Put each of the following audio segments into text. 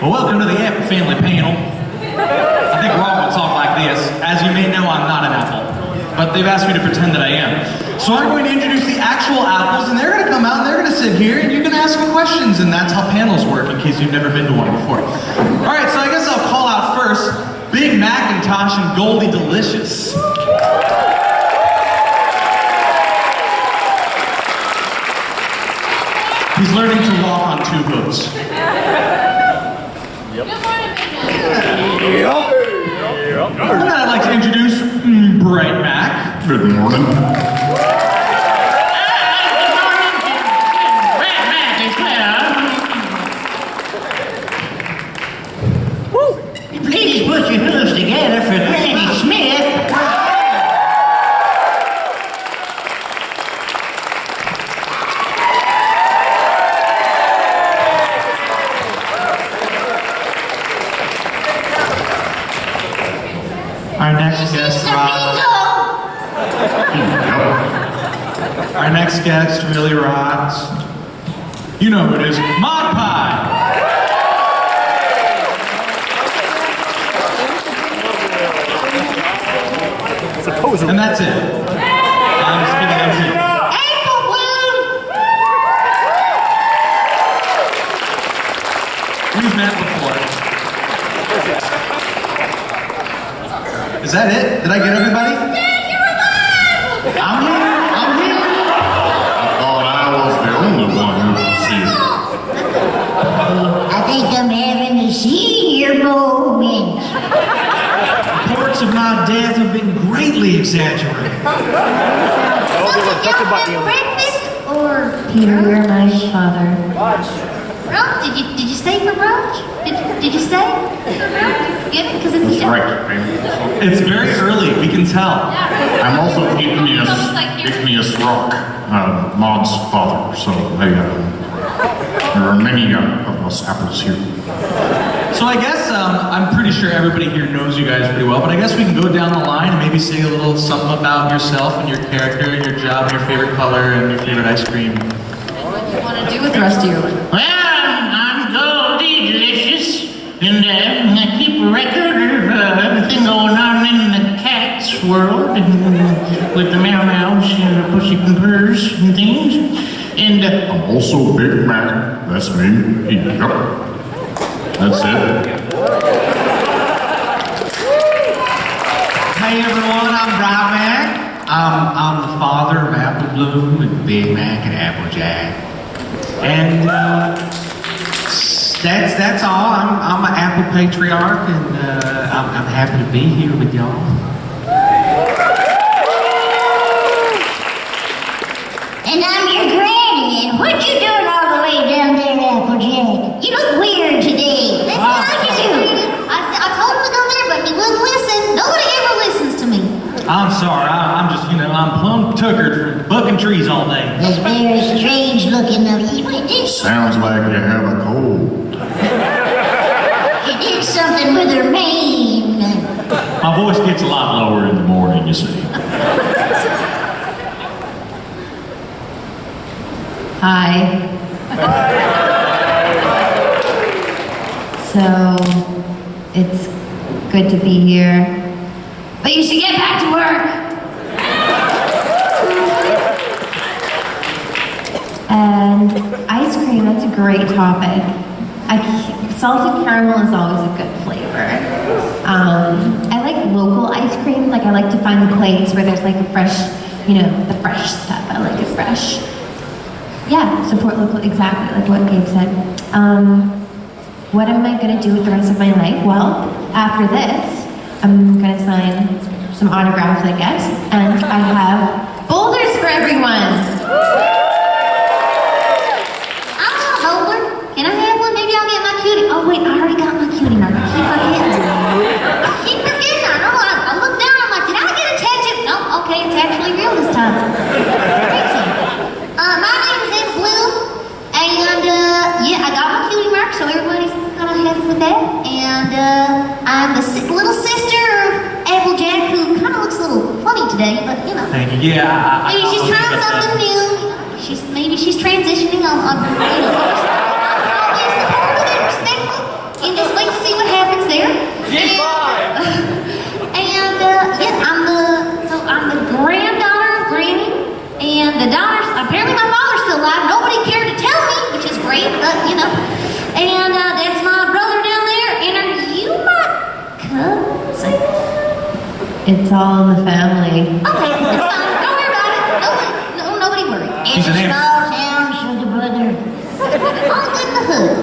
Well, welcome to the Apple Family Panel. I think we're all going to talk like this. As you may know, I'm not an apple, but they've asked me to pretend that I am. So I'm going to introduce the actual apples, and they're going to come out, and they're going to sit here, and you're going to ask them questions, and that's how panels work, in case you've never been to one before. All right, so I guess I'll call out first Big Macintosh and Goldie Delicious. He's learning to walk on two hooves. Yep. And then I'd like to introduce Bright Mac. Good morning. Bright Mac is well. Please put your hooves together for Granny Smith. Our next guest, Our next guest really rocks. You know who it is, Mod Pie. And that's it. I'm just kidding, that's it. Apple Bloom! We've met before. Is that it? Did I get everybody? Dad, you're alive! I'm here. I thought I was the only one who could see it. I think I'm having a senior moment. Reports of my death have been greatly exaggerated. Breakfast or Peter, you're my father. brunch? Did you stay for brunch? Did you stay for brunch? Get it? Because it's That's right, man. It's very early, we can tell. I'm also igneous rock, Maud's father, so there are many of us apples here. So I guess I'm pretty sure everybody here knows you guys pretty well, but I guess we can go down the line and maybe say a little something about yourself and your character and your job and your favorite color and your favorite ice cream. What do you want to do with the rest of your life? Well, I'm Goldie Delicious, and I keep a record of everything going on in the cat's world, with the meow meows and the pussy purrs and things. And I'm also Big Mac, that's me. Yep. That's it. Hey everyone, I'm Bright Mac. I'm the father of Apple Bloom and Big Mac and Applejack. And that's all. I'm an Apple patriarch, and I'm happy to be here with y'all. And I'm your granny, and what you doing all the way down there, Applejack? You look weird today. That's what I do. I told him to go there, but he wouldn't listen. Nobody ever listens to me. I'm sorry. I'm just, I'm plumb tuckered from bucking trees all day. That's very strange looking of you. What did Sounds like you have a cold. she did something with her mane? My voice gets a lot lower in the morning, you see. Hi. So, it's good to be here. But you should get back to work. And ice cream, that's a great topic. Salted caramel is always a good flavor. I like local ice cream. Like, I like to find the place where there's like a fresh, the fresh stuff. I like it fresh. Yeah, support local, exactly like what Gabe said. What am I gonna do with the rest of my life? Well, after this, I'm gonna sign some autographs, I guess, and I have boulders for everyone. I'm a holder. Can I have one? Maybe I'll get my cutie. Oh wait, I already got my cutie mark. I keep forgetting. I know. I look down. I'm like, did I get a tattoo? No. Okay, it's actually real this time. Crazy. My name is Ingrid Neilson, and yeah, I got my cutie mark, so everybody's kind of happy with that. And I'm the little sister of Applejack, who kind of looks a little funny today, but Thank you. Yeah, maybe she's trying something new. Maybe she's transitioning on always supportive and respectful. And It's all in the family. Okay, it's fine. Don't worry about it. Nobody worry. He's It's a an animal. small town, sugar brother. All good in the hood.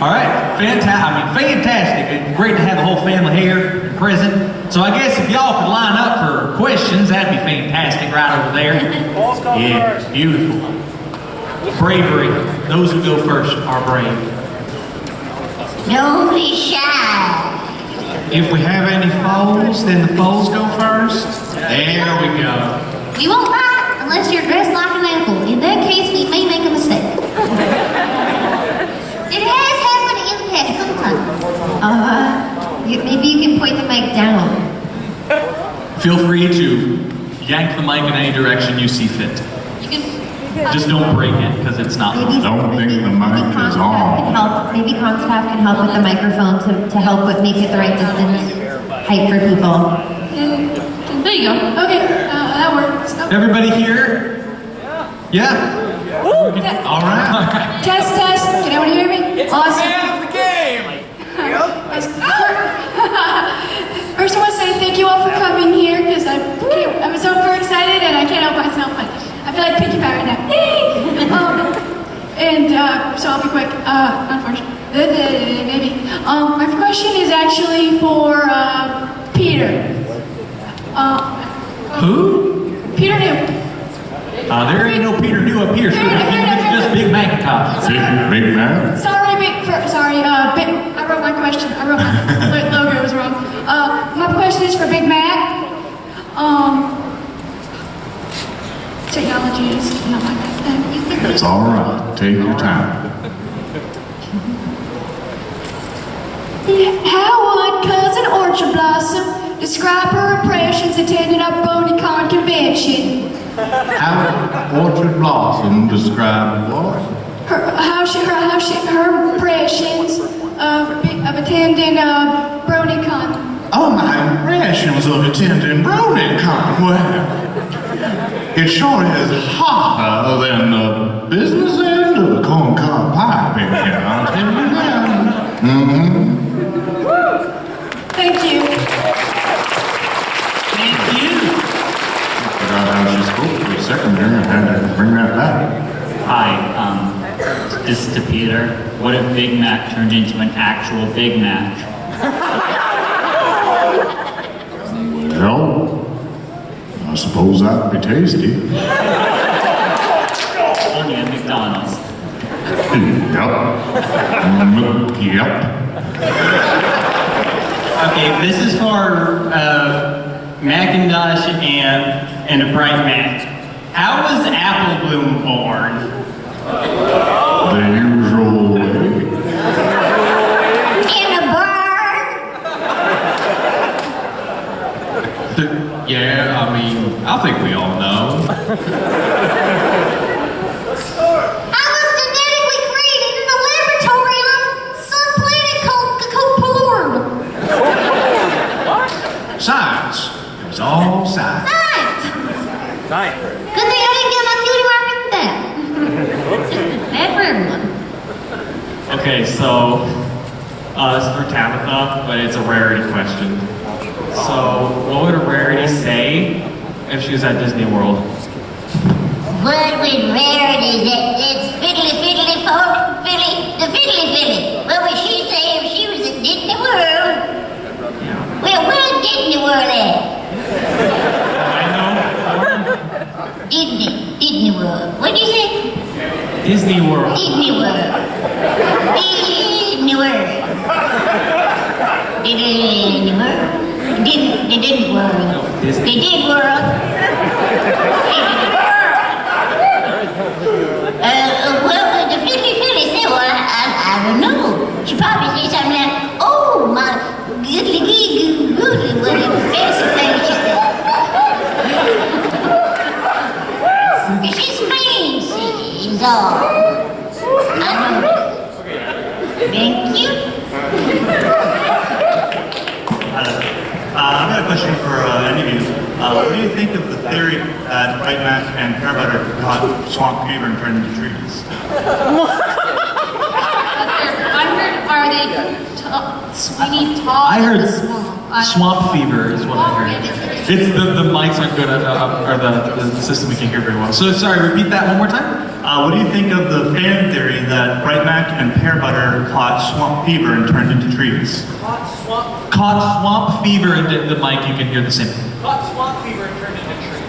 All right, fantastic. It's great to have the whole family here present. So I guess if y'all could line up for questions, that'd be fantastic right over there. Yeah, beautiful. Bravery. Those who go first are brave. Don't be shy. If we have any foals, then the foals go first. There we go. We won't bite unless you're dressed like an apple. In that case, we may make a mistake. It has happened in the past couple times. Maybe you can point the mic down. Feel free to yank the mic in any direction you see fit. You can. Just don't break it, because it's not. Don't think the mic is on. Maybe constaff can help with the microphone to help with make it the right distance height for people. There you go. Okay, that works. Oh. Everybody here? Yeah? All right. Test. Can everyone hear me? Awesome. the game! First, I want to say thank you all for coming here because I'm so super excited and I can't help myself. But I feel like Pinkie Pie right now. So I'll be quick. Unfortunately, maybe. My question is actually for Peter. Who? Peter New. There ain't no Peter New up here, so it's just Big Macintosh. Big man. Sorry, I wrote my question. My logo was wrong. My question is for Big Mac. Technology is not my thing. It's all right. Take your time. How would Cousin Orchard Blossom describe her impressions attending our Bronycon convention? How would Orchard Blossom describe what? Her impressions of attending Bronycon. Oh, my impressions of attending Bronycon. Well, it sure is hotter than the business end of the corncob pipe in here, I'll tell you that. Thank you. Thank you. I forgot how she spoke for a second there and had to bring that back. Hi, this is to Peter. What if Big Mac turned into an actual Big Mac? Well, I suppose that'd be tasty. Only at McDonald's. Yep. Okay, this is for Macintosh and a bright match. How was Apple Bloom born? The usual way. In a barn. Yeah, I mean, I think we all know. I was genetically created in a laboratory on some planet called Plurd. Science. It was all science. Science. Good thing I didn't get my cutie mark in that. Bad for everyone. Okay, so this is for Tabitha, but it's a rarity question. So, what would a rarity say if she was at Disney World? What with rarities? It's fiddly folk, the fiddly. What would she say if she was at Disney World? Yeah. Well, where's Disney World at? I know. Disney World. What'd you say? Disney World. Disney World. Disney World. Disney World. They didn't world. Disney. They did world. Well, the fiddly said, well, I don't know. She probably said something like, oh, my goodly, what a fancy thing she said. She's fancy, is all. I know. Thank you. I've got a question for any of you. What do you think of the theory that Bright Mac and Creber got Swamp Creber and turned into trees? I heard, are they swinging tall I heard- or small? Swamp fever is what I heard. It's the mics aren't good, or the system we can hear very well. So sorry, repeat that one more time. What do you think of the fan theory that Bright Mac and Pear Butter caught swamp fever and turned into trees? Caught swamp fever and the mic, you can hear the same. Caught swamp fever and turned into trees.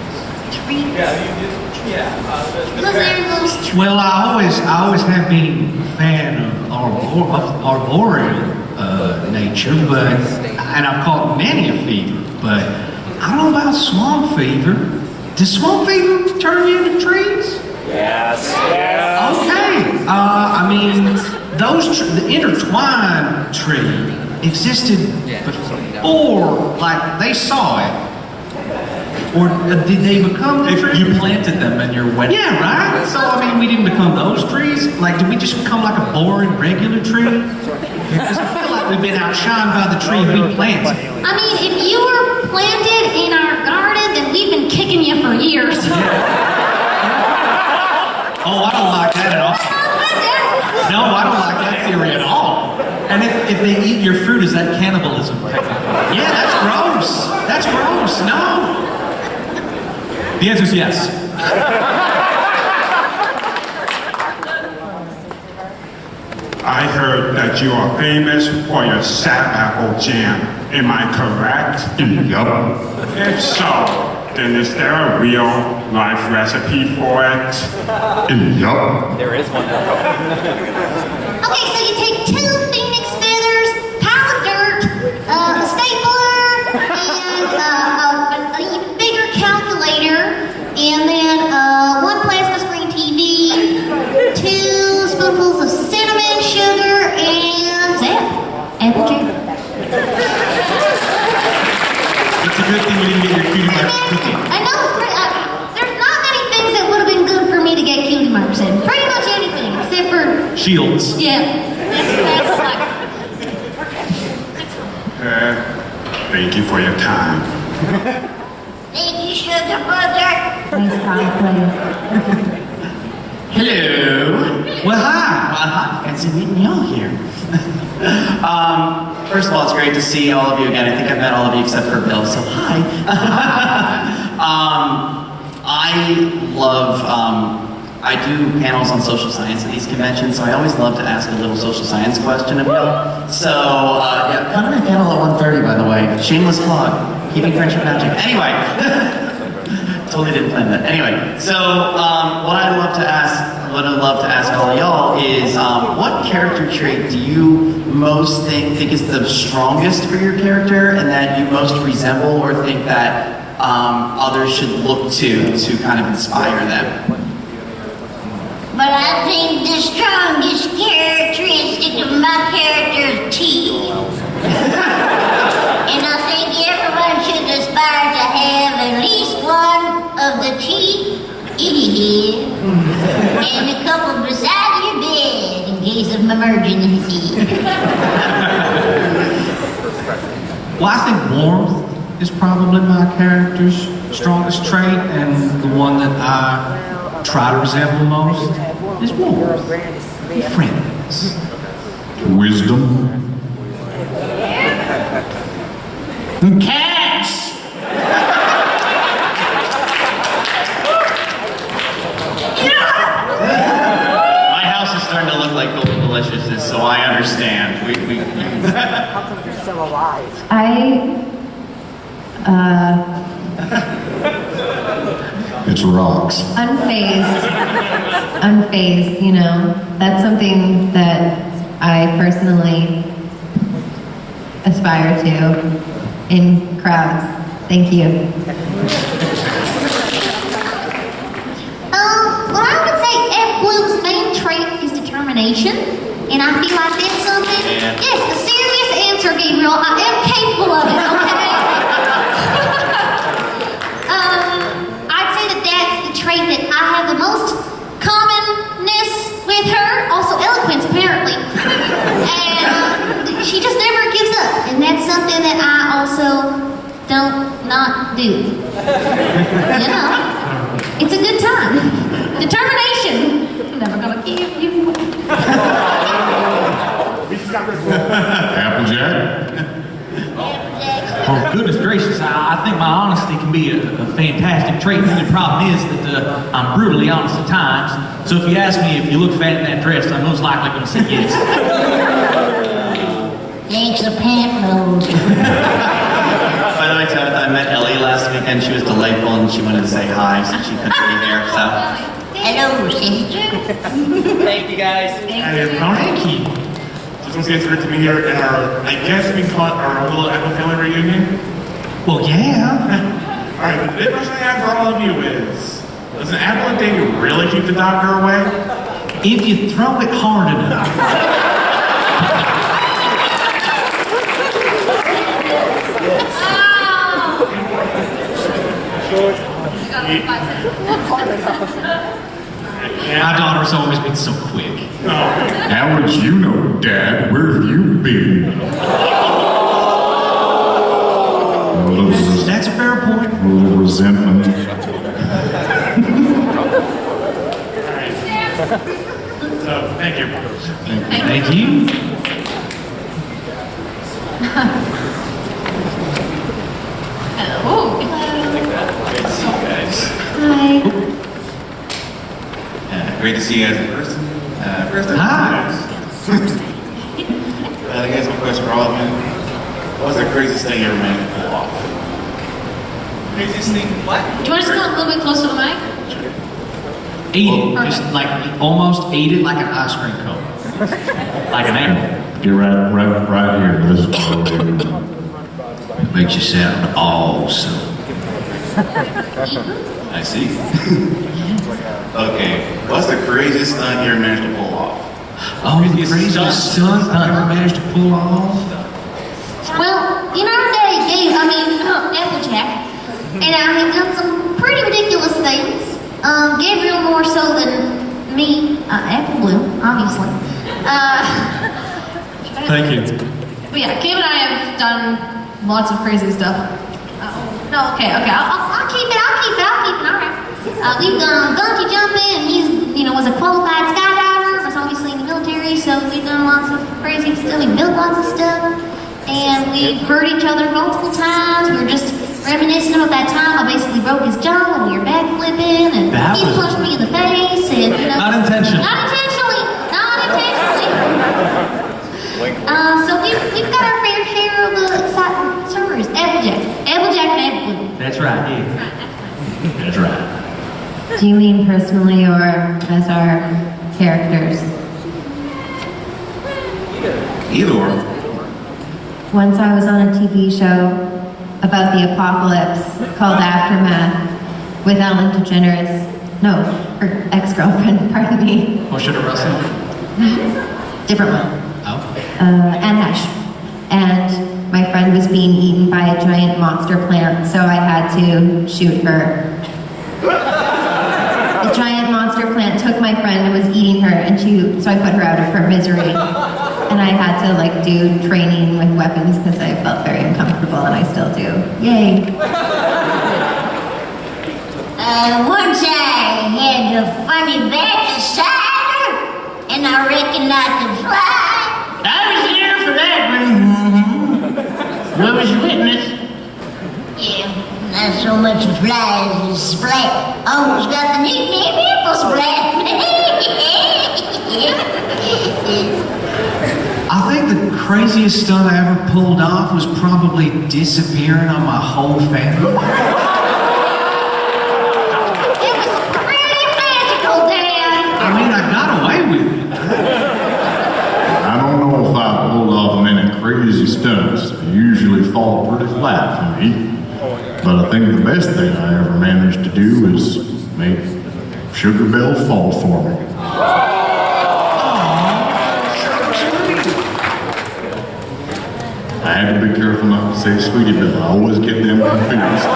Trees? Yeah, you did. Yeah. Look, there goes trees. Well, I always have been a fan of arboreal nature, and I've caught many a fever, but I don't know about swamp fever. Does swamp fever turn you into trees? Yes. Okay. I mean, the intertwined tree existed before, like, they saw it. Or did they become the tree? You planted them and you're wet. Yeah, right? So, I mean, we didn't become those trees. Like, did we just become like a boring, regular tree? Because I feel like we've been outshined by the tree we planted. I mean, if you were planted in our garden, then we've been kicking you for years. Oh, I don't like that at all. No, I don't like that theory at all. And if they eat your fruit, is that cannibalism? Yeah, that's gross. That's gross. No. The answer is yes. I heard that you are famous for your sap apple jam. Am I correct? Yup. If so, then is there a real life recipe for it? Yup. There is one. Okay, so you take 2 phoenix feathers, pile of dirt, a stapler, and an even bigger calculator, and then 1 plasma screen TV, 2 spoonfuls of cinnamon sugar, and zap. Apple jam. It's a good thing we didn't get your cutie mark cookie. I know, there's not many things that would have been good for me to get cutie marks in. Pretty much anything, except for, Shields. yeah, that's like, Thank you for your time. thank you, sugar butter. Nice cosplay. Hello. Well, hi. Fancy meeting y'all here. First of all, it's great to see all of you again. I think I've met all of you except for Bill, so hi. I do panels on social science at these conventions, so I always love to ask a little social science question of y'all. So, yeah, come to my panel at 1:30, by the way. Shameless plug. Keeping friendship magic. Anyway. Totally didn't plan that. Anyway, so what I'd love to ask all of y'all is what character trait do you most think is the strongest for your character, and that you most resemble or think that others should look to kind of inspire them? But I think the strongest characteristic of my character is teeth. And I think everyone should aspire to have at least one of the teeth in your head and a couple beside your bed in case of emergency. Well, I think warmth is probably my character's strongest trait, and the one that I try to resemble most is warmth and friendliness. Wisdom. And cats! My house is starting to look like Golden Deliciousness, so I understand. It's rocks. Unfazed, you know. That's something that I personally aspire to in crowds. Thank you. Well, I would say F. Bloom's main trait is determination, and I feel like that's something. Yeah. Yes, a serious answer, Gabriel. I am capable of it. Okay. I'd say that that's the trait that I have the most commonness with her. Also, eloquence, apparently. And she just never gives up, and that's something that I also don't not do. You know, it's a good time. Determination. I'm never gonna give you. Applejack? Applejack. Oh, goodness gracious, I think my honesty can be a fantastic trait. The only problem is that I'm brutally honest at times. So if you ask me if you look fat in that dress, I'm most likely going to say yes. Thanks a pant load. By the way, Tabitha, I met Ellie last weekend. She was delightful and she wanted to say hi since she couldn't be here. So, Hello, sister. Thank you guys. Hey, Bronycon. Just want to say it's great to be here in our, I guess we call it our little Apple family reunion. Well, yeah. Alright, the big question I have for all of you is, does an apple a day really keep the doctor away? If you throw it hard enough. My daughter's always been so quick. How would you know, Dad? Where have you been? That's a fair point. A little resentment. So, thank you. Thank you. Oh, Hi. Great to see you guys in person. First time. Hi. I guess my question for all of you. What's the craziest thing you ever managed to pull off? Craziest thing, what? do you want to just come a little bit closer to the mic? Eat it. Just like almost eat it like an ice cream cone. Like an animal. Get right here. This is It makes you sound awesome. I see. Okay, what's the craziest stunt you ever managed to pull off? Oh, the craziest stunt I ever managed to pull off. Well, you know, our daddy Gabe, Applejack, and I have done some pretty ridiculous things. Gabriel more so than me, Apple Bloom, obviously. Thank you. But yeah, Gabe and I have done lots of crazy stuff. No, okay, I'll keep it, all right. We've done bungee jumping, and he's, was a qualified skydiver, was obviously in the military, so we've done lots of crazy stuff, we built lots of stuff, and we've hurt each other multiple times. We were just reminiscing about that time I basically broke his jaw when we were backflipping, and he punched me in the face, and, Not intentionally. Not intentionally. So we've got our fair share of exciting stories. Applejack and Apple. That's right, yeah. That's right. Do you mean personally or as our characters? Either or. Once I was on a TV show about the apocalypse called Aftermath with Ellen DeGeneres. No, her ex-girlfriend, pardon me. Or should have Russell? Different one. Oh. Anne Hesh. And my friend was being eaten by a giant monster plant, so I had to shoot her. The giant monster plant took my friend and was eating her, and so I put her out of her misery. And I had to do training with weapons because I felt very uncomfortable, and I still do. Yay. Once I had a funny batch of cider, and I reckon I could fly. I was here for that one. I was witness. Yeah, not so much flies as splat. Almost got the nickname Apple Splat. I think the craziest stunt I ever pulled off was probably disappearing on my whole family. It was pretty magical, Dad. I mean, I got away with it. I don't know if I pulled off many crazy stunts. They usually fall pretty flat for me. But I think the best thing I ever managed to do is make Sugar Bell fall for me. I had to be careful not to say Sweetie Belle. I always get them confused.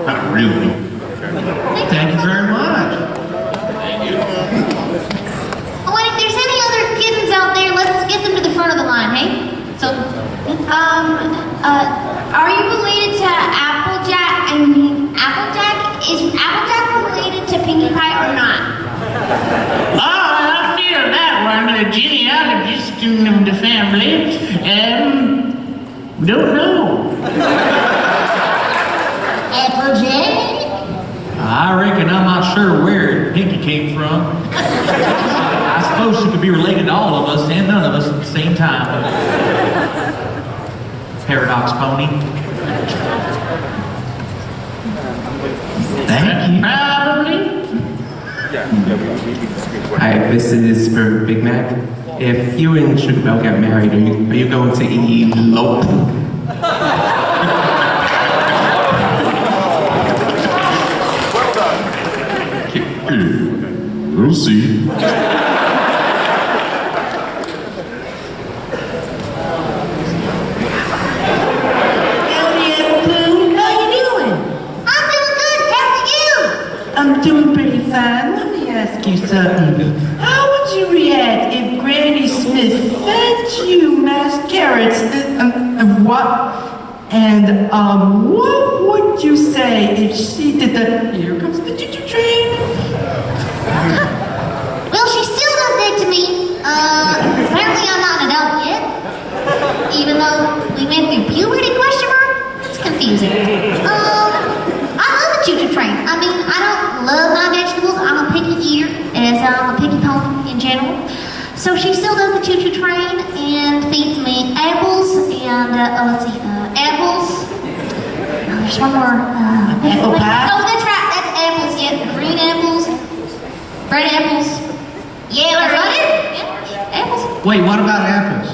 Not really. Thank you very much. Oh, wait, if there's any other kittens out there, let's get them to the front of the line, hey? So, Are you related to Applejack? Is Applejack related to Pinkie Pie or not? Oh, I feel that one. The genealogists do generation of the family. Don't know. Applejack? I reckon I'm not sure where Pinky came from. I suppose she could be related to all of us and none of us at the same time. Paradox pony. Thank you. Probably. Hi, this is for Big Mac. If you and Sugar Bell get married, are you going to elope? We'll see. I'm doing pretty fine. Let me ask you something. How would you react if Granny Smith fed you mashed carrots? What? And what would you say if she did the? Here comes the choo-choo train. Well, she still does that to me. Apparently I'm not an adult yet. Even though we went through puberty, question mark? It's confusing. I love the choo-choo train. I mean, I don't love my vegetables. I'm a picky eater, as I'm a picky pony in general. So she still does the choo-choo train and feeds me apples and, let's see, apples. Oh, there's one more, Apple pie? Oh, that's right, that's apples, yeah. Green apples, red apples. Yeah, that's right. Yeah, apples. Wait, what about apples?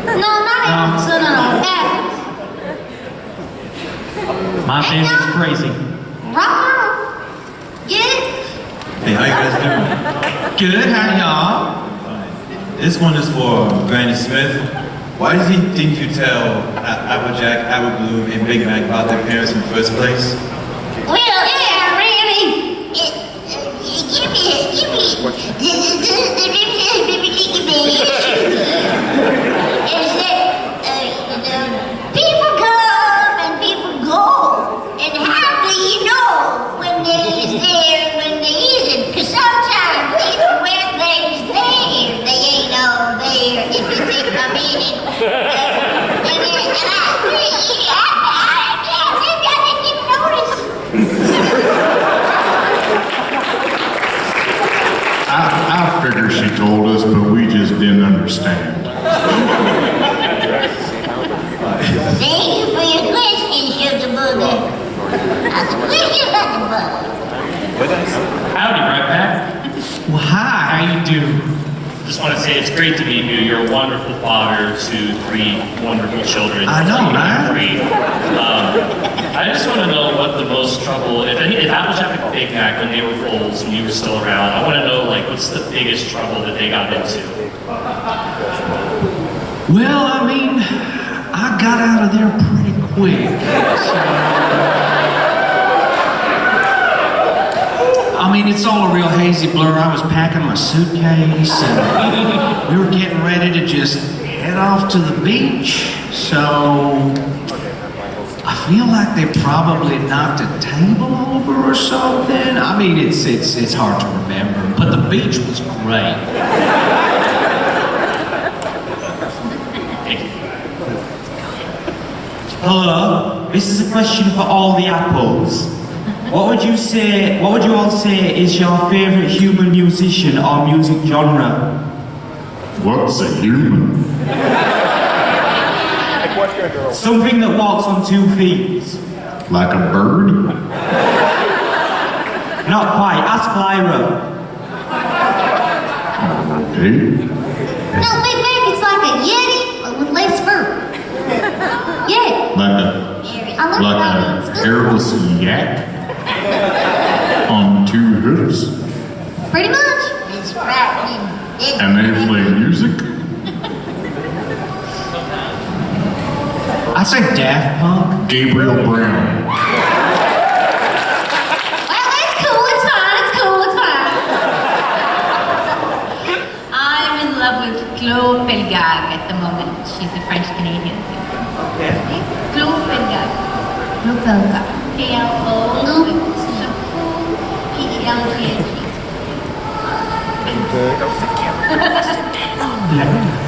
No, not apples. No, apples. My family's crazy. Rock on. Get it? Hey, how you guys doing? Good, how y'all? This one is for Granny Smith. Why does he think you tell Applejack, Apple Bloom, and Big Mac about their parents in the first place? Well, yeah, really. Give is that people come and people go, and how do you know when they is there and when they isn't? Because sometimes even when they's there, they ain't all there. If you think I mean it. And I agree. I didn't even notice. I figure she told us, but we just didn't understand. Thank you for your question, Sugar Booger. I squish you like a bug. Howdy, right back. Well, hi, how you doing? Just want to say it's great to meet you. You're a wonderful father to 3 wonderful children. I know, right? Great. I just want to know what the most trouble, if Applejack and Big Mac, when they were foals, when you were still around, I want to know, like, what's the biggest trouble that they got into? Well, I mean, I got out of there pretty quick. I mean, it's all a real hazy blur. I was packing my suitcase and we were getting ready to just head off to the beach. So I feel like they probably knocked a table over or something. I mean, it's hard to remember, but the beach was great. Hello, this is a question for all the apples. What would you all say is your favorite human musician or music genre? What's a human? Something that walks on 2 feet. Like a bird? Not quite, ask Lyra. Okay. No, Big Mac, it's like a Yeti, but with less fur. Yeah. Like a hairless yak on 2 hoofs? Pretty much. It's frightening. And they play music? I'd say Daft Punk. Gabriel Brown. Well, it's cool, it's fine. I'm in love with Claude Pelgag at the moment. She's a French-Canadian singer. Okay. Claude Pelgag. Claude Pelgag. P-L-O-P-E-L-G-A-G.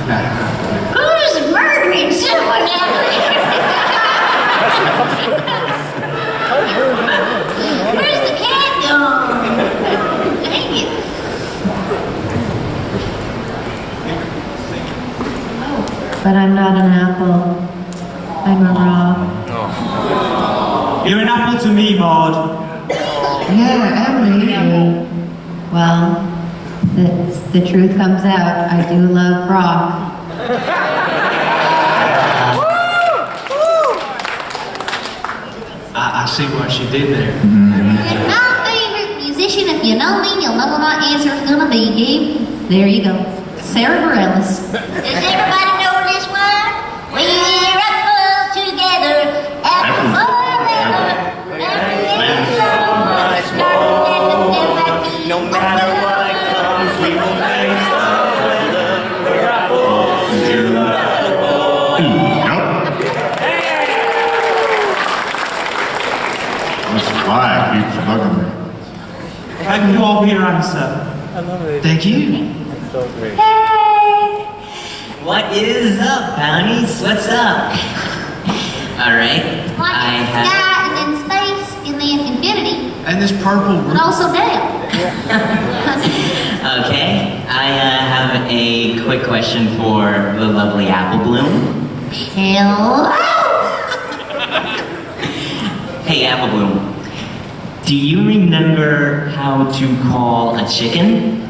Who's murdering someone out there? Where's the cat gone? Dang it. But I'm not an apple. I'm a rock. You're an apple to me, Maud. Yeah, Emily. Well, the truth comes out. I do love rock. I see what she did there. And my favorite musician, if you know me, you'll know what my answer is gonna be, Gabe. There you go. Sarah Bareilles. Does everybody know this one? We're apples together, apple forever. No matter what comes, we will face the weather. We're apples together. This flag keeps bugging me. I can go over here, answer. Thank you. What is up, Bounties? What's up? Alright, Like I sky and then space and then infinity And this purple and roof. also down. Okay, I have a quick question for the lovely Apple Bloom. Hello? Hey, Apple Bloom, do you remember how to call a chicken?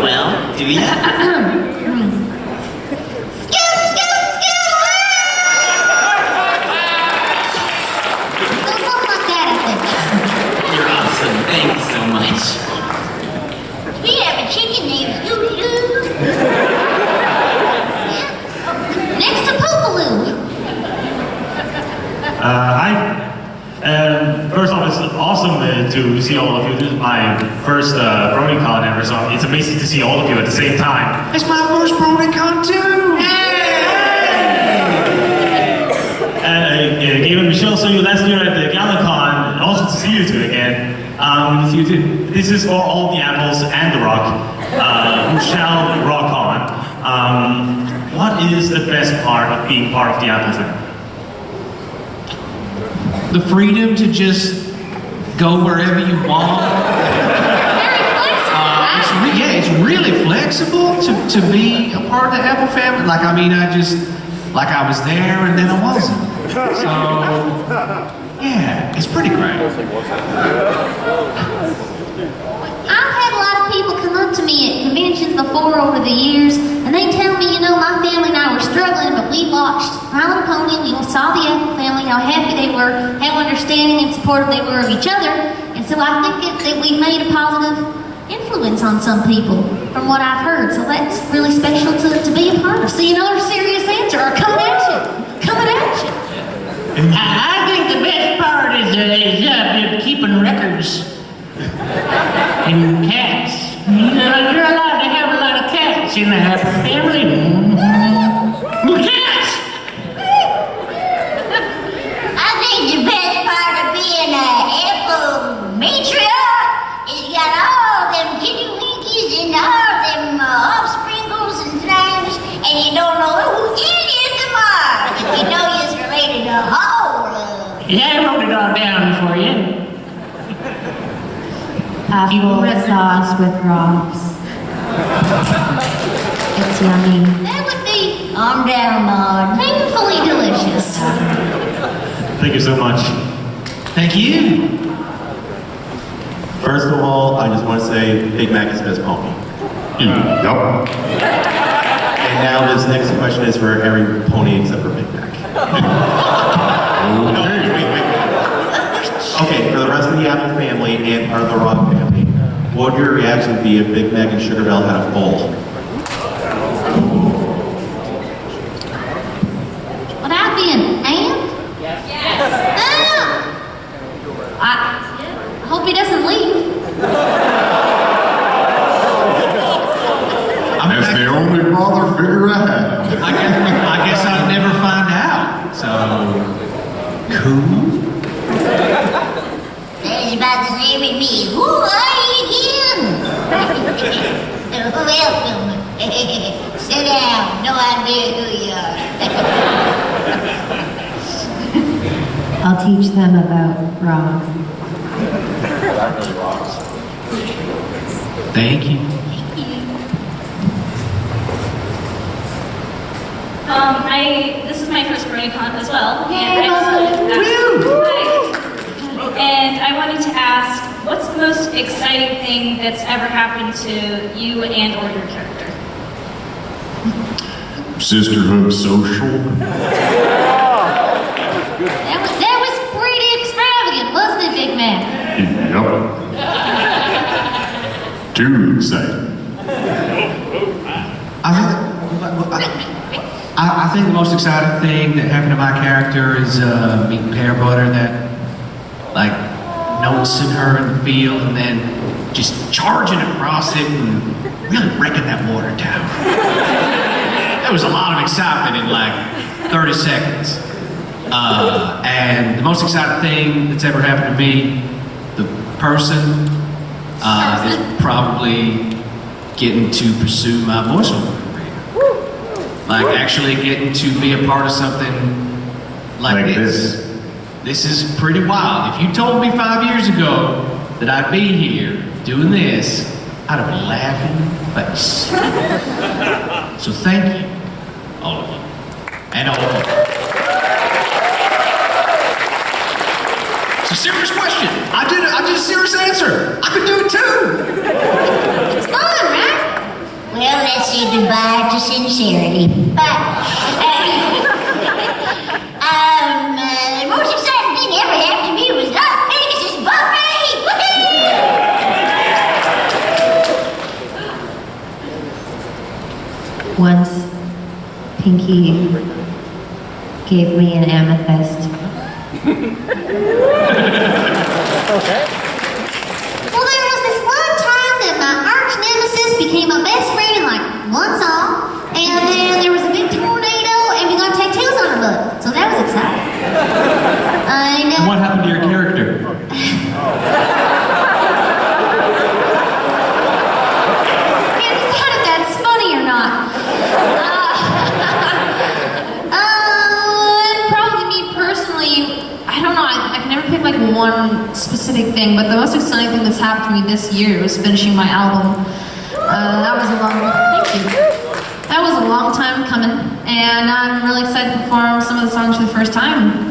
Well, do you? You're awesome. Thank you so much. We have a chicken named Scooby-Doo. Next to Poopaloo. Hi. First off, it's awesome to see all of you. This is my first Bronycon ever, so it's amazing to see all of you at the same time. It's my first Bronycon too! Gabe and Michelle saw you last year at the GalaCon, and also to see you two again. This is for all the apples and the rock, who shall rock on. What is the best part of being part of the Apple family? The freedom to just go wherever you want. It's really flexible to be a part of the Apple family. Like, I mean, I was there and then I wasn't. So, yeah, it's pretty great. I've had a lot of people come up to me at conventions before over the years, and they tell me, my family and I were struggling, but we watched My Little Pony, we saw the Apple family, how happy they were, how understanding and supportive they were of each other, and so I think that we made a positive influence on some people, from what I've heard, so that's really special to be a part of. See, another serious answer, coming at you. I think the best part is keeping records. And cats. You're allowed to have a lot of cats in the Apple family. Cats! I think the best part of being an Apple matriarch is you got all them kitty winkies and all them offspringles and things, and you don't know who any of them are. You know you're related to whole of. Yeah, I wrote it all down for you. Apple sauce with rocks. It's yummy. That would be, I'm down, Maud. Painfully delicious. Thank you so much. Thank you. First of all, I just want to say Big Mac is the best pony. Yup. And now this next question is for every pony except for Big Mac. No, wait. Okay, for the rest of the Apple family and part of the Rock family, what would your reaction be if Big Mac and Sugar Bell had a foal? Would I be an ant? I hope he doesn't leave. That's the only father figure I have. I guess I'd never find out. So, cool. That's about the same with me. Who are you again? Filmer. Sit down. No idea who you are. I'll teach them about rocks. That really rocks. Thank you. This is my first Bronycon as well. Yay, And I wanted to ask, what's the most exciting thing that's ever happened to you and or your character? Sisterhood social. That was pretty extravagant, wasn't it, big man? Yep. Too exciting. I think the most exciting thing that happened to my character is meeting Pear Butter, that like noticing her in the field and then just charging across it and really wrecking that water tower. There was a lot of excitement in like 30 seconds. And the most exciting thing that's ever happened to me, the person is probably getting to pursue my voiceover career. Like actually getting to be a part of something like this. This is pretty wild. If you told me 5 years ago that I'd be here doing this, I'd have laughed in your face. So thank you, all of you. And all of you. It's a serious question. I did a serious answer. I could do it too. It's fun, right? Well, let's say goodbye to sincerity. Bye. The most exciting thing ever happened to me was Las Vegas' buffet! Woohoo! Once, Pinky gave me an amethyst. Well, there was this one time that my arch nemesis became my best friend in like one song, and then there was a big tornado, and we got tattoos on our butt. So that was exciting. I know. And what happened to your character? Can't decide if that's funny or not. Probably me personally, I don't know, I can never pick like one specific thing, but the most exciting thing that's happened to me this year was finishing my album. That was a long time coming, and I'm really excited to perform some of the songs for the first time.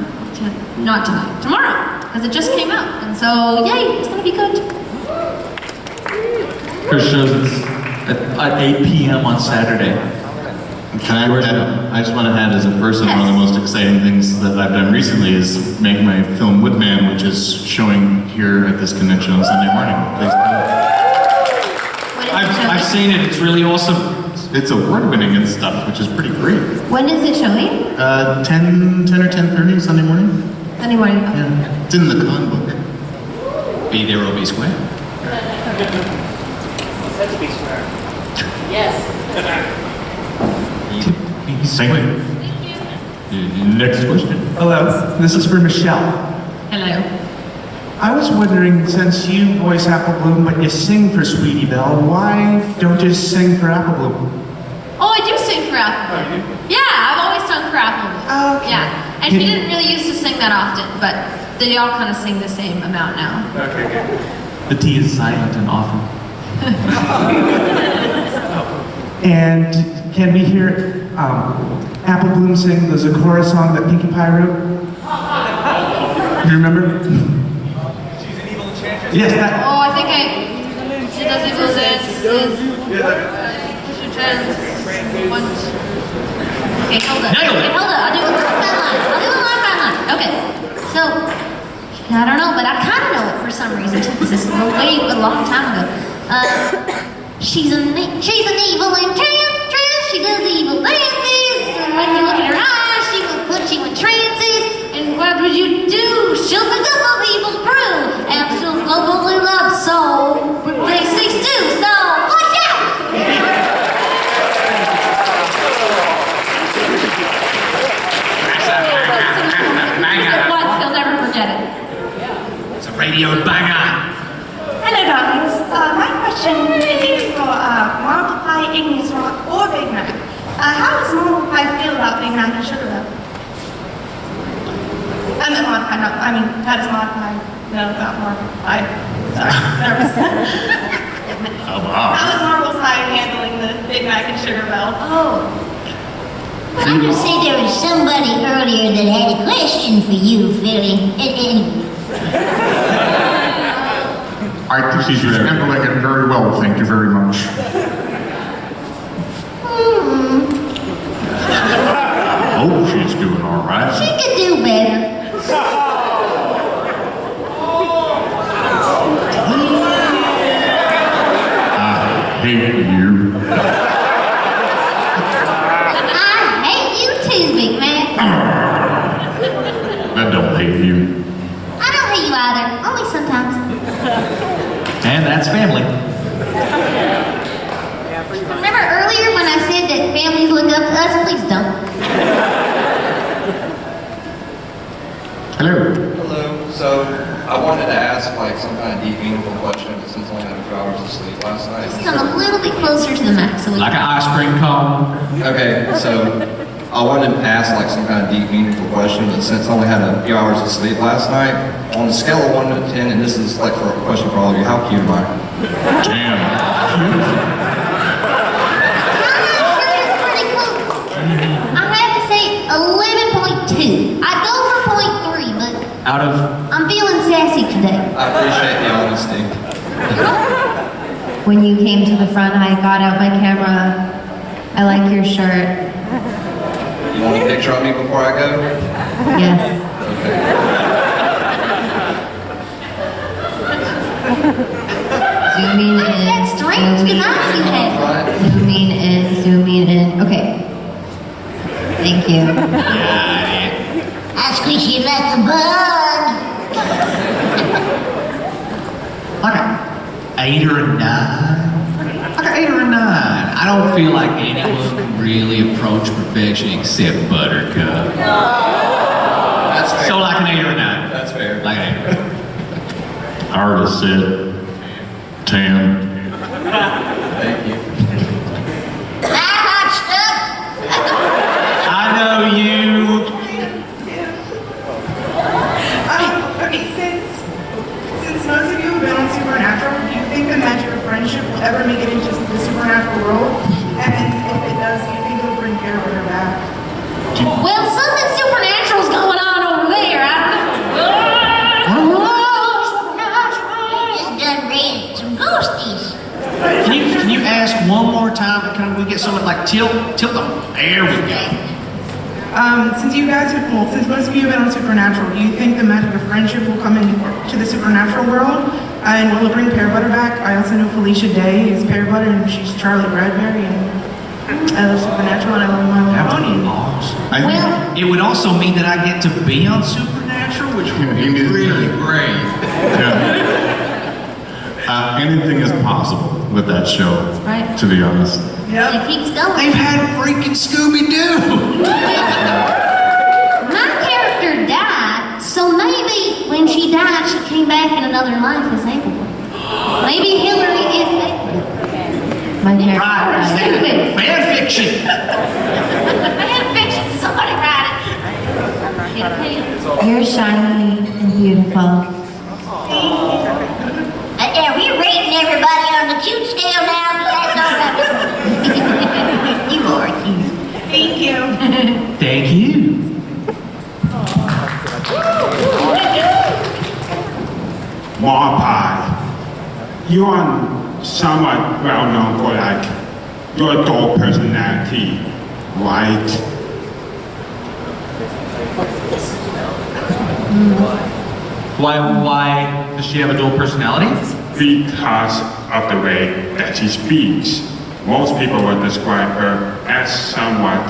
Not tonight, tomorrow, because it just came out, and so yay, it's gonna be good. Chris shows it's at 8 p.m. on Saturday. Can I just want to add as a person, one of the most exciting things that I've done recently is make my film Woodman, which is showing here at this convention on Sunday morning. Please I've seen it, it's really awesome. It's award-winning and stuff, which is pretty great. When is it showing? 10 or 10:30 Sunday morning. Sunday morning. Yeah, it's in the con book. Be there or be square. Let's be square. Yes. Thank you. Next question. Hello, this is for Michelle. Hello. I was wondering, since you voice Apple Bloom, but you sing for Sweetie Belle, why don't you just sing for Apple Bloom? Oh, I do sing for Apple. Yeah, I've always sung for Apple. Okay. Yeah, and she didn't really used to sing that often, but they all kind of sing the same amount now. Okay, good. The T is silent and often. And can we hear Apple Bloom sing the Zakora song that Pinkie Pie wrote? Do you remember? Yes, that. Oh, I think she does evil this. Okay, hold up. Nailed it. Okay, hold up. I'll do a line by line. Okay, so I don't know, but I kind of know it for some reason. This is way a long time ago. She's an evil enchantress. She does evil dances. And when you look in her eyes, she will put you in trances. And what would you do? She'll pick up a people's brew. And she'll globally love soul. They say stew, so watch out! Once, he'll never forget it. It's a radio banger. Hello, darlings. My question is either for marble pie, igneous rock, or Big Mac. How does marble pie feel about Big Mac and Sugar Bell? I meant marble pie, no, I mean, how does marble pie know about marble pie? Sorry, nervous. How is marble pie handling the Big Mac and Sugar Bell? Oh. I just say there was somebody earlier that had a question for you, Philly. I think she's handling it very well, thank you very much. I hope she's doing all right. She could do better. I hate you. I hate you too, Big Mac. I don't hate you. I don't hate you either, only sometimes. And that's family. Remember earlier when I said that families look up to us? Please don't. Hello. Hello. So I wanted to ask like some kind of deep, meaningful question, but since I only had a few hours of sleep last night. Just come a little bit closer to the mic so we Like an ice cream cone. Okay, so I wanted to ask like some kind of deep, meaningful question, but since I only had a few hours of sleep last night, on a scale of 1 to 10, and this is like for a question for all of you, how cute am I? Damn. I have to say 11.2. I go for 0.3, but Out of I'm feeling sassy today. I appreciate the honesty. When you came to the front, I got out my camera. I like your shirt. You want a picture of me before I go? Yes. Zooming in. That's strange because I'm too heavy. Zooming in, zooming in. Okay. Thank you. I squish you like a bug. like an 8 or a 9. Like an 8 or a 9. I don't feel like anyone can really approach perfection except Buttercup. That's fair. So like an 8 or a 9. That's fair. Like an 8 or a 9. I already said 10. Thank you. Hot stuff. I know you. Okay, since most of you have been on Supernatural, do you think the magic of friendship will ever make it into the supernatural world? And if it does, do you think it'll bring Germain back? Well, something supernatural's going on over there. I don't know. Just done read some ghosties. Can you ask one more time? Can we get someone like tilt them? There we go. Since you guys have, well, since most of you have been on Supernatural, do you think the magic of friendship will come into the supernatural world? And will it bring Pear Butter back? I also know Felicia Day is Pear Butter and she's Charlie Bradbury and I love Supernatural and I love My Little Pony. Awesome. Well, it would also mean that I get to be on Supernatural, which would be really great. Anything is possible with that show, right. to be honest. Yep. It keeps going. They've had freaking Scooby-Doo. My character died, so maybe when she died, she came back in another life as April. Maybe Hillary is April. My hair. Right. Stupid. Fan fiction. Fan fiction. Somebody write it. You're shiny and beautiful. Are we rating everybody on the cute scale now? That's all right. You are cute. Thank you. Thank you. More pie. You are somewhat well known for like your dull personality, right? Why does she have a dual personality? Because of the way that she speaks. Most people would describe her as somewhat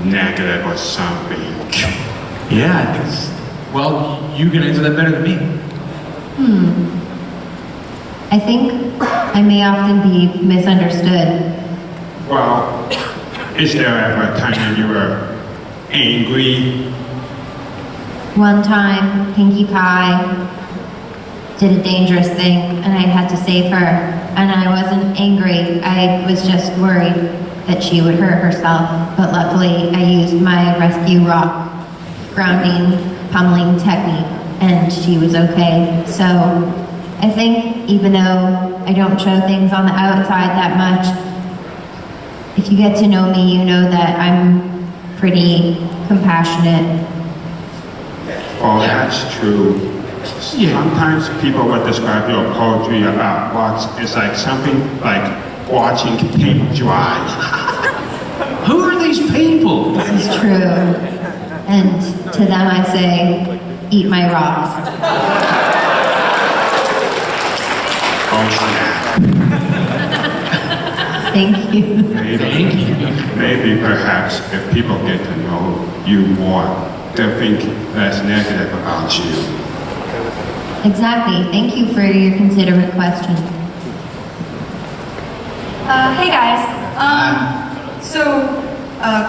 negative or something. Yeah, I think well, you can answer that better than me. I think I may often be misunderstood. Well, is there ever a time when you were angry? One time, Pinkie Pie did a dangerous thing and I had to save her. and I wasn't angry. I was just worried that she would hurt herself. But luckily, I used my rescue rock grounding, pummeling technique, and she was okay. So I think even though I don't show things on the outside that much, if you get to know me, you know that I'm pretty compassionate. Oh, that's true. Sometimes people would describe your poetry about what is like something like watching paint dry. Who are these people? This is true. And to them I say, eat my rocks. Oh, snap. Thank you. Maybe perhaps if people get to know you more, they'll think less negative about you. Exactly. Thank you for your considerate question. Hey guys.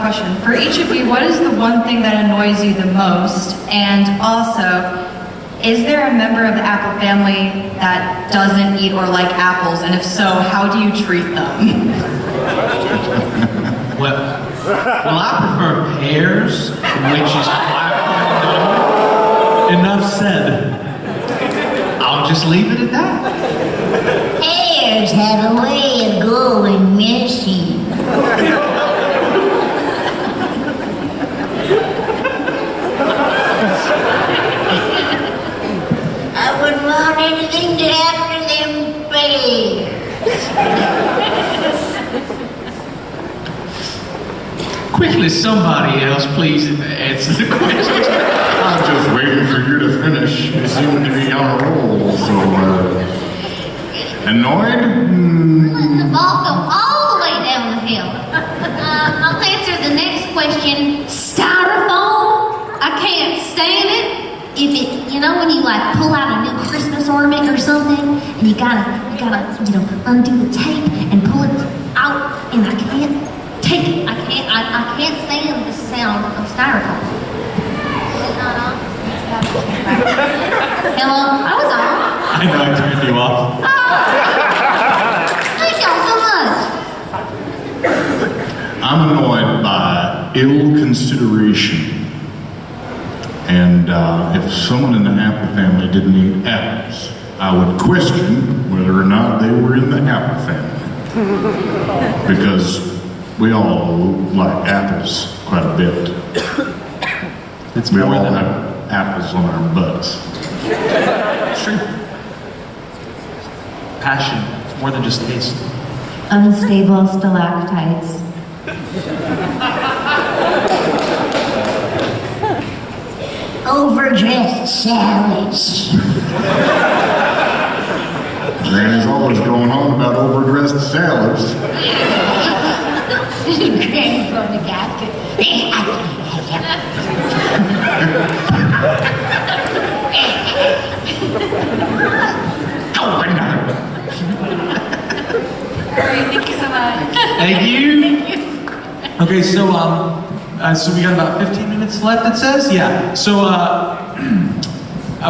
Question. For each of you, what is the one thing that annoys you the most? And also, is there a member of the apple family that doesn't eat or like apples? And if so, how do you treat them? Well, I prefer pears, which is black. Enough said. I'll just leave it at that. Pears have a way of going messy. I wouldn't want anything to happen to them pears. Quickly, somebody else, please answer the question. I'm just waiting for you to finish. You seem to be on a roll, so, annoyed? Letting the ball go all the way down the hill. I'll answer the next question. Styrofoam? I can't stand it. If it, when you like pull out a new Christmas ornament or something, and you gotta, undo the tape and pull it out, and I can't take it. I can't stand the sound of styrofoam. Is it not on? Hello? I was on. I know I turned you off. Thank y'all so much. I'm annoyed by ill consideration. And if someone in the apple family didn't eat apples, I would question whether or not they were in the apple family. Because we all like apples quite a bit. We all have apples on our butts. It's true. Passion, more than just taste. Unstable stalactites. Overdressed salads. Granny's always going on about overdressed salads. Granny from the gasket. Alright, thank you so much. Thank you. Okay, so we got about 15 minutes left, it says? Yeah. So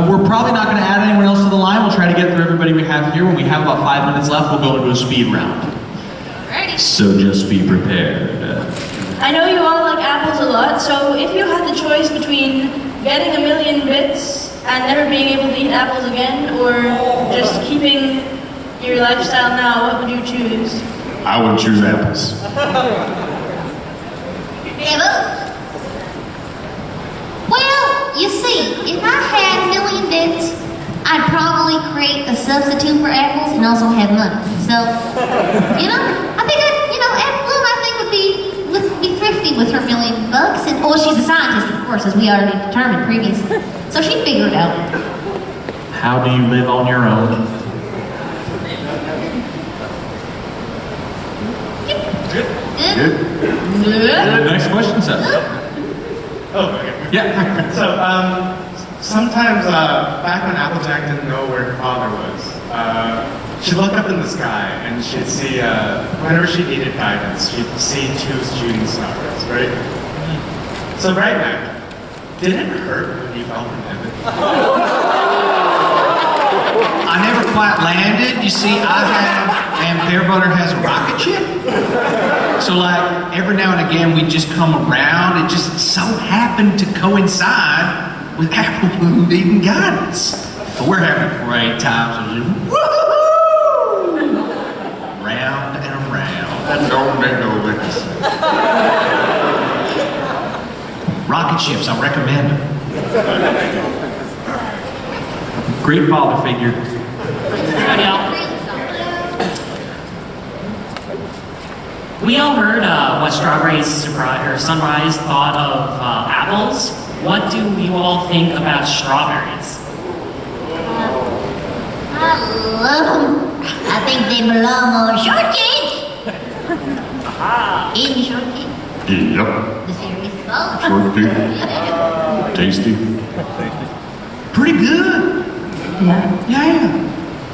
we're probably not going to add anyone else to the line. We'll try to get through everybody we have here. When we have about 5 minutes left, we'll go into a speed round. Alrighty. So just be prepared. I know you all like apples a lot, so if you had the choice between getting 1,000,000 bits and never being able to eat apples again, or just keeping your lifestyle now, what would you choose? I would choose apples. Well, you see, if I had 1,000,000 bits, I'd probably create a substitute for apples and also have money. So, I think Aunt Bloom, I think would be thrifty with her $1,000,000, and she's a scientist, of course, as we already determined previously. So she'd figure it out. How do you live on your own? Good. Next question, Seth. Oh, okay. Yeah. So, sometimes back when Applejack didn't know where her father was, she'd look up in the sky and she'd see, whenever she needed guidance, she'd see 2 shooting stars, right? So, right now, did it hurt when you fell from heaven? I never quite landed. You see, and Pear Butter has a rocket ship. So like every now and again we just come around. It just so happened to coincide with Apple Bloom needing guidance. But we're having a great time. Woo-hoo-hoo! Round and around. That don't make no sense. Rocket ships, I recommend them. Great father figure. We all heard what Strawberry's Sunrise thought of apples. What do you all think about strawberries? I love them. I think they belong on shortcake. Eating shortcake. Yep. The series. Oh. Shortcake. Tasty. Pretty good. Yeah.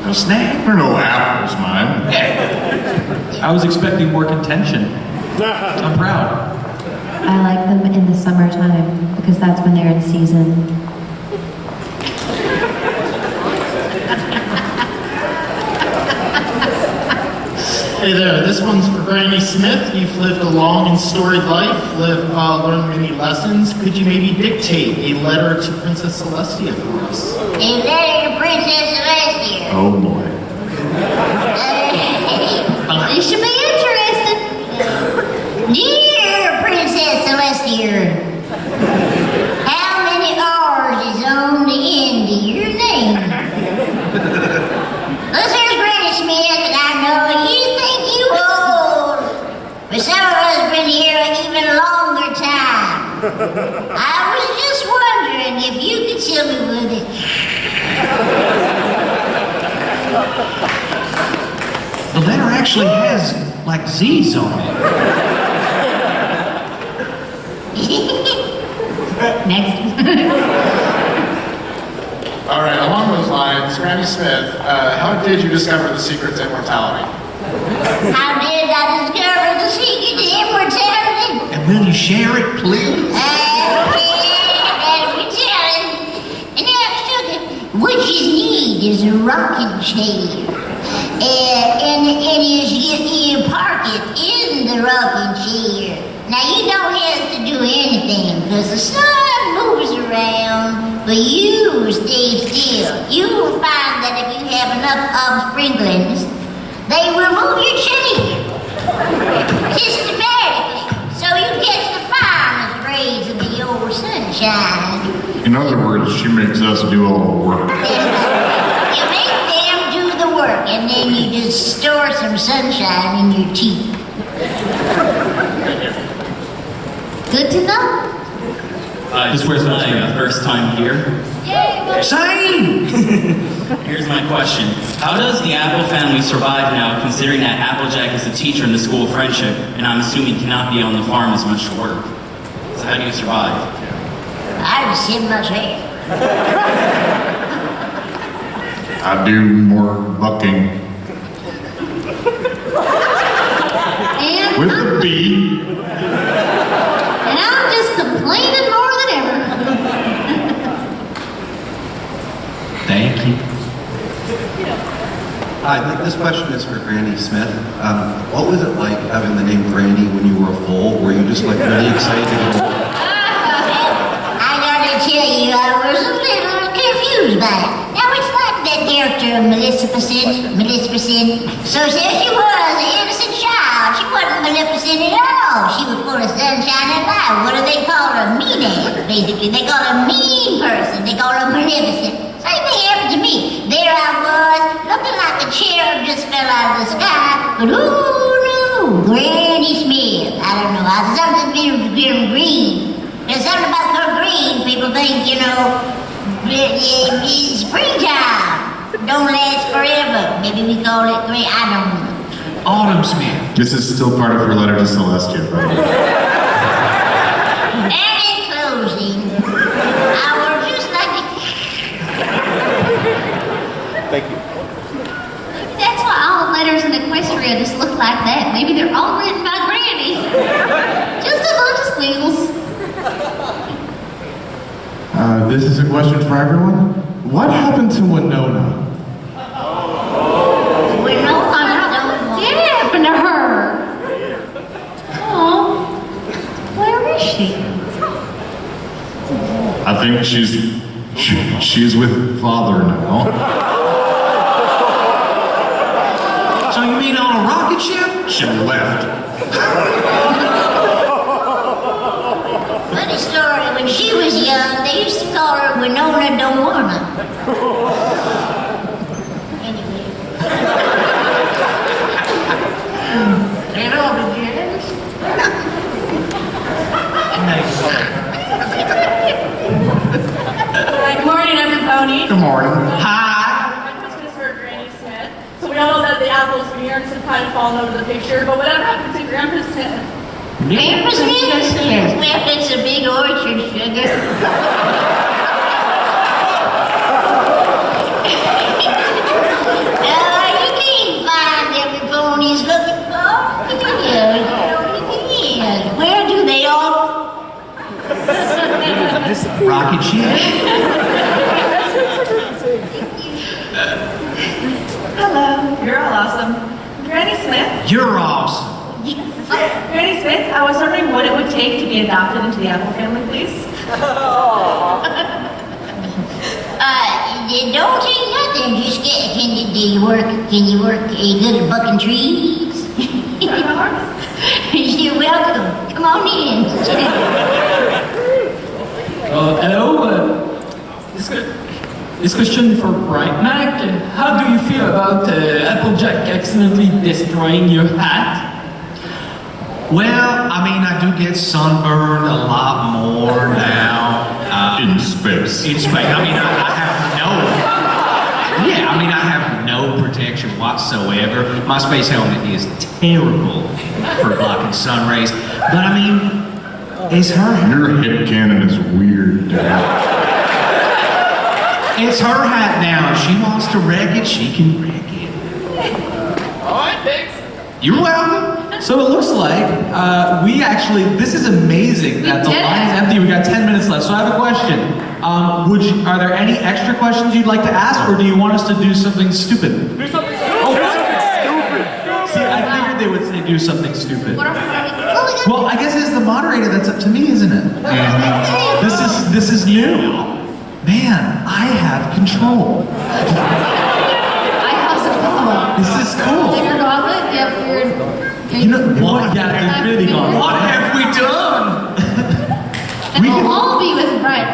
No snack. There are no apples, mine. I was expecting more contention. I'm proud. I like them in the summertime because that's when they're in season. Hey there, this one's for Granny Smith. You've lived a long and storied life, learned many lessons. Could you maybe dictate a letter to Princess Celestia for us? A letter to Princess Celestia. Oh boy. This should be interesting. Dear Princess Celestia, how many R's is on the end of your name? This is Granny Smith, and I know you think you old, but some of us been here an even longer time. I was just wondering if you could tell me with it. The letter actually has like Z's on it. Next. All right, along those lines, Granny Smith, how did you discover the secret to immortality? How did I discover the secret to immortality? And will you share it, please? That'll be telling. And now, sugar, what you need is a rocking chair. And you park it in the rocking chair. Now, you don't have to do anything because the sun moves around, but you stay still. You will find that if you have enough sprinklings, they will move your chair systematically, so you catch the finest rays of the old sunshine. In other words, she makes us do all the work. You make them do the work, and then you just store some sunshine in your teeth. Good to know. This was my first time here. Yay! Shiny! Here's my question. How does the Apple family survive now, considering that Applejack is a teacher in the School of Friendship, and I'm assuming cannot be on the farm as much work? So how do you survive? I just sit in my chair. I do more bucking. With the bee. And I'm just complaining more than ever. Thank you. Hi, this question is for Granny Smith. What was it like having the name Granny when you were a foal? Were you just like really excited to get old? I gotta tell you, I was a little confused by it. Now, it's like that character of Maleficent. So there she was, an innocent child. She wasn't Maleficent at all. She was full of sunshine and light. What do they call her? Mean-ass, basically. They call her mean person. They call her Maleficent. Same thing happened to me. There I was, looking like a cherub just fell out of the sky. But who knew? Granny Smith. I don't know. I was something green. There's something about her green. People think, springtime don't last forever. Maybe we call it green. I don't know. Autumn Smith. This is still part of her letter to Celestia, by the way. And in closing, I would just like to... Thank you. That's why all the letters in Equestria just look like that. Maybe they're all written by Granny. Just a bunch of squiggles. This is a question for everyone. What happened to Winona? she's with father now. So you mean on a rocket ship? She left. Funny story, when she was young, they used to call her Winona Don't Wanna. Anyway. Get over here. Good morning, everybody. Good morning. Hi. My question is for Granny Smith. So we all know that the apples from here have kind of fallen over the picture, but whatever happened to Grandpa Smith? Grandpa Smith? Well, it's a big orchard, sugar. You can't find every pony's looking for. Yeah. Where do they all? Rocket ship. Hello, you're all awesome. Granny Smith? You're awesome. Granny Smith, I was wondering what it would take to be adopted into the Apple family, please. It don't take nothing. Just get. Can you work a good at bucking trees? You're welcome. Come on in. Hello. This question for Bright Mac. How do you feel about Applejack accidentally destroying your hat? Well, I mean, I do get sunburned a lot more now. In space. In space. I mean, I have no protection whatsoever. My space helmet is terrible for blocking sun rays. But I mean, it's her hat. Your head cannon is weird, Dad. It's her hat now. If she wants to wreck it, she can wreck it. All right, thanks. You're welcome. So it looks like this is amazing that the line is empty. We got 10 minutes left. So I have a question. Are there any extra questions you'd like to ask, or do you want us to do something stupid? Do something stupid. See, I figured they would say do something stupid. Well, I guess as the moderator, that's up to me, isn't it? This is new. Man, I have control. I have some control. This is cool. Your gauntlet? Yep, weird. You know what? Yeah, the Infinity Gauntlet. What have we done? And we'll all be with Bright.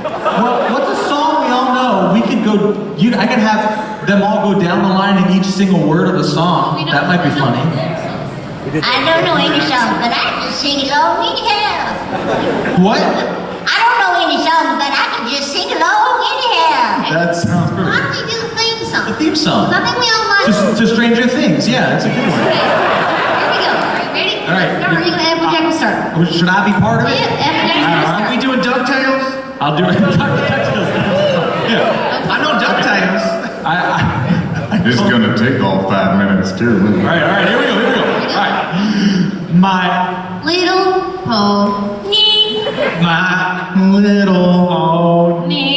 Well, what's a song we all know? We could go. I could have them all go down the line in each single word of the song. That might be funny. I don't know any songs, but I can sing along anyhow. What? I don't know any songs, but I can just sing along anyhow. That sounds Why perfect. don't we do the theme song? The theme song. 'Cause I think we all like To Stranger Things. Yeah, that's a good one. Here we go. Are you ready? All right. Start. Are you gonna Applejack will start? Should I be part of it? Yeah, Applejack's gonna start. Are we doing DuckTales? I'll do it. DuckTales. Yeah. I know DuckTales. It's gonna take all 5 minutes too. All right, here we go. All right. My Little pony. My little pony.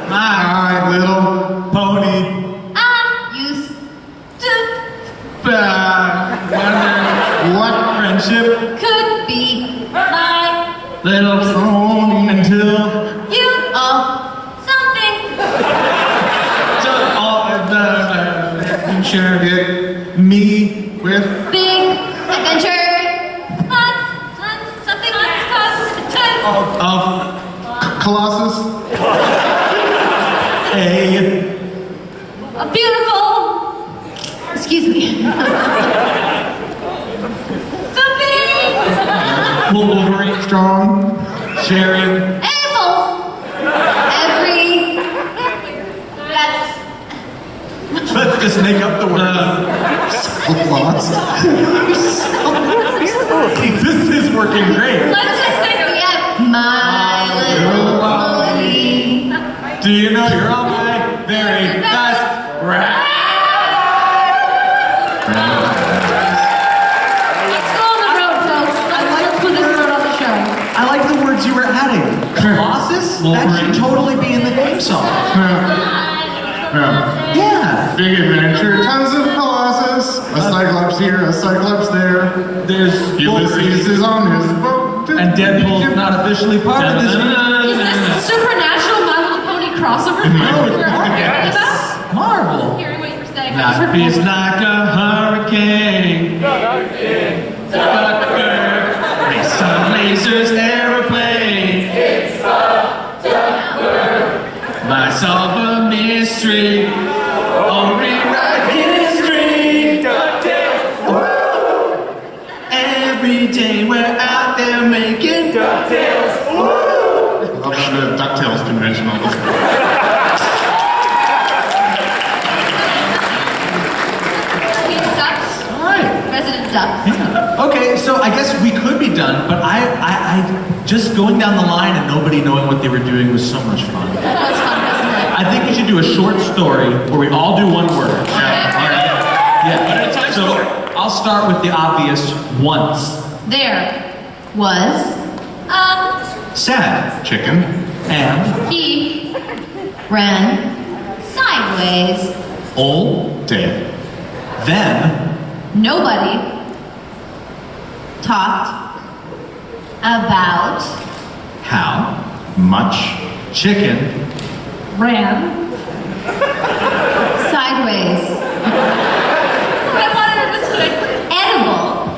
My little pony. I used to What friendship? could be my Little pony until you are something. you share it me with Big adventure. Something of Colossus. a beautiful. Excuse me. Something. Wolverine, strong, sharing. Animals. Let's just make up the word. This is working great. Let's just say we have my little pony. Do you know you're on my very best friend? Let's go on the road, folks. I like to put this road on the show. I like the words you were adding. Colossus? That should totally be in the theme song. Yeah. Big adventure, tons of colossus, a cyclops here, a cyclops there. There's Ulysses is on his boat. And Deadpool's not officially part of this. Is this supernatural My Little Pony crossover? No, it's Marvel. Marvel. Here, wait for second. Life is like a hurricane. Race of lasers, aeroplane. It's a might solve a mystery or rewrite history. Every day we're out there making DuckTales. I'll be the DuckTales convention on this. Resident Duck. Yeah. Okay, so I guess we could be done, but I just going down the line and nobody knowing what they were doing was so much fun. That was fun, wasn't it? I think we should do a short story where we all do one word. Yeah. All right. Yeah. So I'll start with the obvious once. There was Sad. Chicken. And he Ran sideways. all day. Then nobody Talked about how much chicken ran sideways. I wanted to say Edible.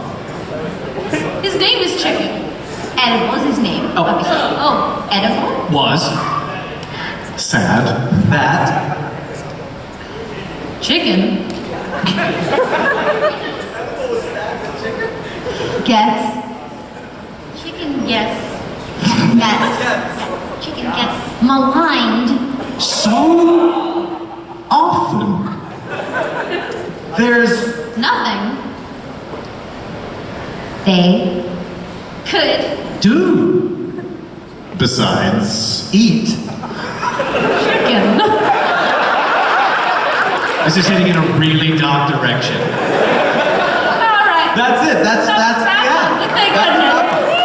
his name is Chicken. Edible is his name. Oh. Obviously. Oh, Edible. was Sad. that Chicken Gets. Chicken gets. Chicken gets maligned. so often. There's nothing They could do Besides. eat. chicken. This is heading in a really dark direction. All right. That's it. That's the end. Thank goodness.